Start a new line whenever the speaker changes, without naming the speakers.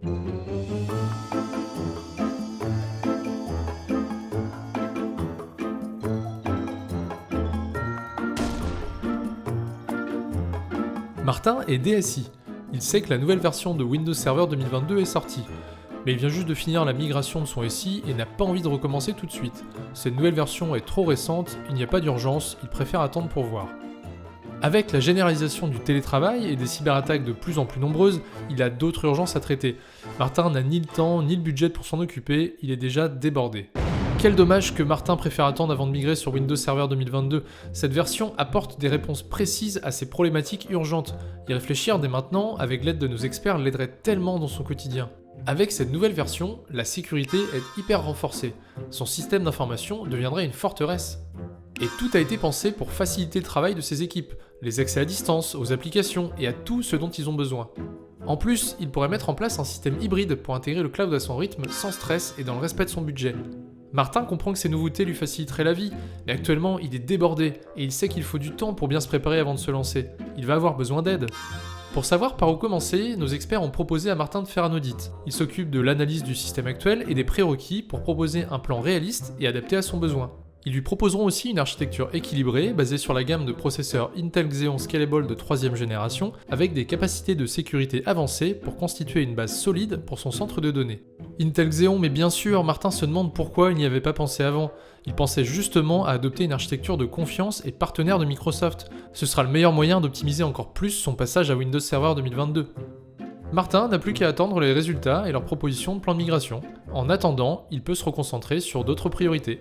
Martin est DSI. Il sait que la nouvelle version de Windows Server 2022 est sortie. Mais il vient juste de finir la migration de son SI et n'a pas envie de recommencer tout de suite. Cette nouvelle version est trop récente, il n'y a pas d'urgence, il préfère attendre pour voir. Avec la généralisation du télétravail et des cyberattaques de plus en plus nombreuses, il a d'autres urgences à traiter. Martin n'a ni le temps ni le budget pour s'en occuper, il est déjà débordé. Quel dommage que Martin préfère attendre avant de migrer sur Windows Server 2022. Cette version apporte des réponses précises à ces problématiques urgentes. Y réfléchir dès maintenant, avec l'aide de nos experts, l'aiderait tellement dans son quotidien. Avec cette nouvelle version, la sécurité est hyper renforcée. Son système d'information deviendrait une forteresse. Et tout a été pensé pour faciliter le travail de ses équipes, les accès à distance, aux applications et à tout ce dont ils ont besoin. En plus, il pourrait mettre en place un système hybride pour intégrer le cloud à son rythme sans stress et dans le respect de son budget. Martin comprend que ces nouveautés lui faciliteraient la vie, mais actuellement il est débordé et il sait qu'il faut du temps pour bien se préparer avant de se lancer. Il va avoir besoin d'aide. Pour savoir par où commencer, nos experts ont proposé à Martin de faire un audit. Il s'occupe de l'analyse du système actuel et des prérequis pour proposer un plan réaliste et adapté à son besoin. Ils lui proposeront aussi une architecture équilibrée basée sur la gamme de processeurs Intel Xeon Scalable de 3ème génération avec des capacités de sécurité avancées pour constituer une base solide pour son centre de données. Intel Xeon, mais bien sûr, Martin se demande pourquoi il n'y avait pas pensé avant. Il pensait justement à adopter une architecture de confiance et partenaire de Microsoft. Ce sera le meilleur moyen d'optimiser encore plus son passage à Windows Server 2022. Martin n'a plus qu'à attendre les résultats et leurs propositions de plan de migration. En attendant, il peut se reconcentrer sur d'autres priorités.